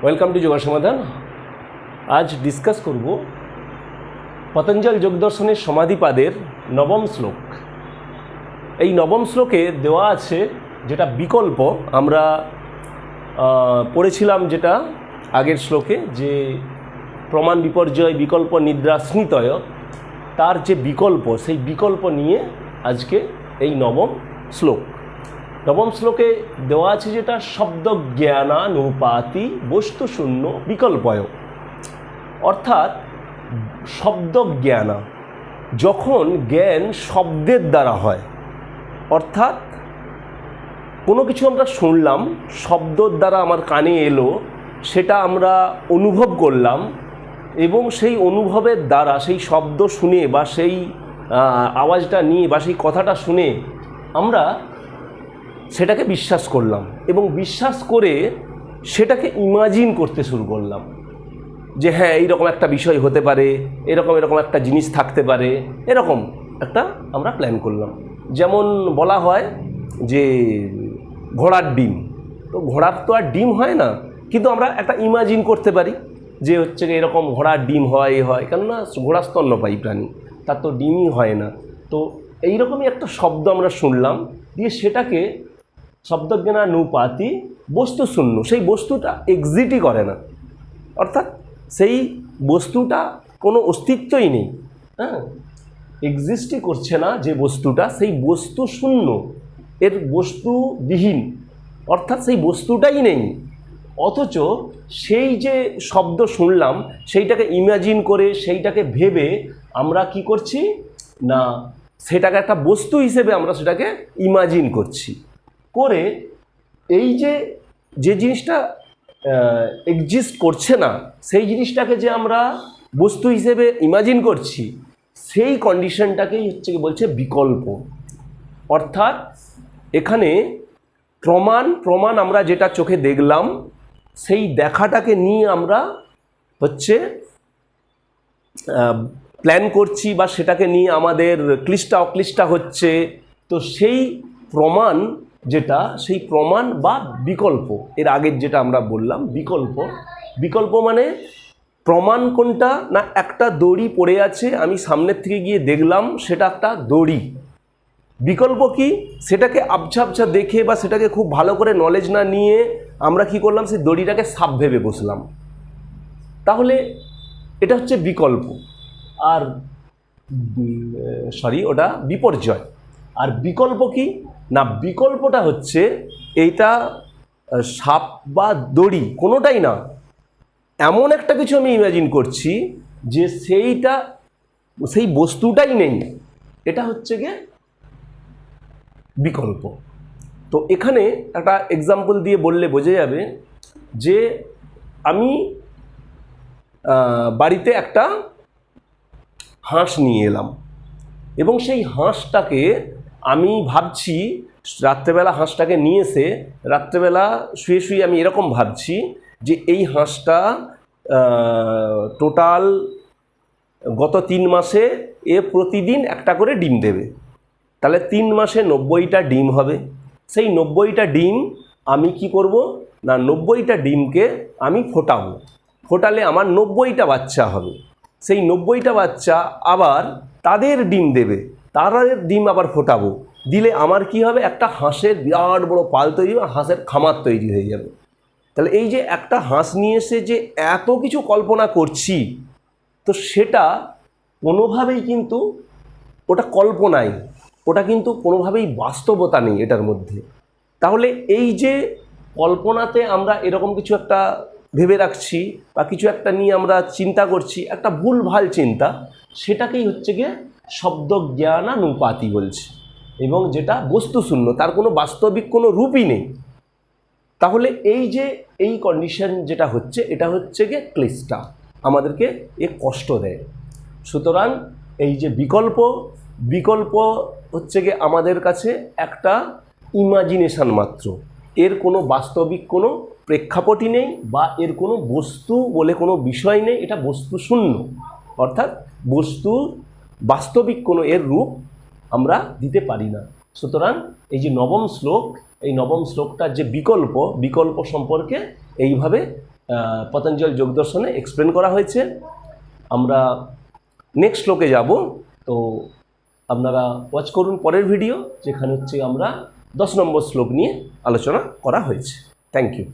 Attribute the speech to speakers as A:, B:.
A: Welcome to yoga সমাধান। আজ discuss করব পতঞ্জল যোগদর্শনের সমাধিপাদের নবম শ্লোক। এই নবম শ্লোকে দেওয়া আছে যেটা বিকল্প, আমরা পড়েছিলাম যেটা আগের শ্লোকে, যে প্রমাণ বিপর্যয় বিকল্প নিদ্রা স্মৃতয়, তার যে বিকল্প, সেই বিকল্প নিয়ে আজকে এই নবম শ্লোক। নবম শ্লোকে দেওয়া আছে যেটা শব্দ জ্ঞানানুপাতি বস্তুশূন্য বিকল্পয়, অর্থাৎ শব্দ জ্ঞানা, যখন জ্ঞান শব্দের দ্বারা হয়, অর্থাৎ কোনো কিছু আমরা শুনলাম, শব্দর দ্বারা আমার কানে এলো, সেটা আমরা অনুভব করলাম, এবং সেই অনুভবের দ্বারা সেই শব্দ শুনে বা সেই আওয়াজটা নিয়ে বা সেই কথাটা শুনে আমরা সেটাকে বিশ্বাস করলাম, এবং বিশ্বাস করে সেটাকে ইমাজিন করতে শুরু করলাম যে হ্যাঁ এইরকম একটা বিষয় হতে পারে, এরকম একটা জিনিস থাকতে পারে, এরকম একটা আমরা প্ল্যান করলাম। যেমন বলা হয় যে ঘোড়ার ডিম, তো ঘোড়ার তো আর ডিম হয় না, কিন্তু আমরা একটা ইমাজিন করতে পারি যে হচ্ছে এরকম ঘোড়ার ডিম হয়, কেননা ঘোড়া স্তন্যপায়ী প্রাণী, তার তো ডিমই হয় না। তো এইরকমই একটা শব্দ আমরা শুনলাম, দিয়ে সেটাকে শব্দজ্ঞানানুপাতি বস্তুশূন্য, সেই বস্তুটা এক্সিটই করে না, অর্থাৎ সেই বস্তুটা কোনো অস্তিত্বই নেই, হ্যাঁ, এক্সিস্টই করছে না যে বস্তুটা, সেই বস্তু শূন্য, এর বস্তুবিহীন, অর্থাৎ সেই বস্তুটাই নেই। অথচ সেই যে শব্দ শুনলাম সেইটাকে ইমাজিন করে, সেইটাকে ভেবে আমরা কি করছি না, সেটাকে একটা বস্তু হিসেবে আমরা সেটাকে ইমাজিন করছি, করে এই যে জিনিসটা এক্সিস্ট করছে না, সেই জিনিসটাকে যে আমরা বস্তু হিসেবে ইমাজিন করছি, সেই কন্ডিশনটাকেই হচ্ছে বলছে বিকল্প। অর্থাৎ এখানে প্রমাণ আমরা যেটা চোখে দেখলাম, সেই দেখাটাকে নিয়ে আমরা হচ্ছে প্ল্যান করছি, বা সেটাকে নিয়ে আমাদের ক্লিষ্টা অক্লিষ্টা হচ্ছে। তো সেই প্রমাণ যেটা, সেই প্রমাণ বা বিকল্প, এর আগের যেটা আমরা বললাম বিকল্প মানে প্রমাণ কোনটা না, একটা দড়ি পড়ে আছে, আমি সামনের থেকে গিয়ে দেখলাম সেটা একটা দড়ি। বিকল্প কি, সেটাকে আবছা দেখে বা সেটাকে খুব ভালো করে নলেজ না নিয়ে আমরা কি করলাম, সেই দড়িটাকে সাপ ভেবে বসলাম, তাহলে এটা হচ্ছে বিকল্প। আর ওটা বিপর্যয়। আর বিকল্প কি না, বিকল্পটা হচ্ছে এইটা সাপ বা দড়ি কোনোটাই না, এমন একটা কিছু আমি ইমাজিন করছি যে সেই বস্তুটাই নেই, এটা হচ্ছে গিয়ে বিকল্প। তো এখানে একটা এক্সাম্পল দিয়ে বললে বোঝা যাবে যে আমি বাড়িতে একটা হাঁস নিয়ে এলাম, এবং সেই হাঁসটাকে আমি ভাবছি, রাত্রেবেলা হাঁসটাকে নিয়ে এসে রাত্রেবেলা শুয়ে আমি এরকম ভাবছি যে এই হাঁসটা টোটাল গত 3 মাসে এ প্রতিদিন একটা করে ডিম দেবে, তাহলে 3 মাসে 90টা ডিম হবে। সেই 90টা ডিম আমি কি করব না, 90টা ডিমকে আমি ফোটালে আমার 90টা বাচ্চা হবে। সেই 90টা বাচ্চা আবার তাদের ডিম দেবে, তাদের ডিম আবার ফোটাবো, দিলে আমার কি হবে, একটা হাঁসের বিরাট বড় পাল তৈরি হবে, হাঁসের খামার তৈরি হয়ে যাবে। তাহলে এই যে একটা হাঁস নিয়ে এসে যে এত কিছু কল্পনা করছি, তো সেটা কোনোভাবেই কিন্তু ওটা কল্পনাই, ওটা কিন্তু কোনোভাবেই বাস্তবতা নেই এটার মধ্যে। তাহলে এই যে কল্পনাতে আমরা এরকম কিছু একটা ভেবে রাখছি বা কিছু একটা নিয়ে আমরা চিন্তা করছি, একটা ভুলভাল চিন্তা, সেটাকেই হচ্ছে গিয়ে শব্দ জ্ঞানানুপাতি বলছে, এবং যেটা বস্তুশূন্য, তার কোনো বাস্তবিক কোনো রূপই নেই। তাহলে এই কন্ডিশন যেটা হচ্ছে, এটা হচ্ছে গিয়ে ক্লিষ্টা, আমাদেরকে কষ্ট দেয়। সুতরাং এই যে বিকল্প হচ্ছে গিয়ে আমাদের কাছে একটা ইমাজিনেশন মাত্র, এর কোনো বাস্তবিক কোনো প্রেক্ষাপটই নেই, বা এর কোনো বস্তু বলে কোনো বিষয় নেই, এটা বস্তু শূন্য, অর্থাৎ বস্তু বাস্তবিক কোনো এর রূপ আমরা দিতে পারি না। সুতরাং এই যে নবম শ্লোক, এই নবম শ্লোকটার যে বিকল্প সম্পর্কে এইভাবে পতঞ্জল যোগ দর্শনে এক্সপ্লেন করা হয়েছে। আমরা নেক্সট শ্লোকে যাব, তো আপনারা ওয়াচ করুন পরের ভিডিও, যেখানে হচ্ছে আমরা 10 নম্বর শ্লোক নিয়ে আলোচনা করা হয়েছে। Thank you.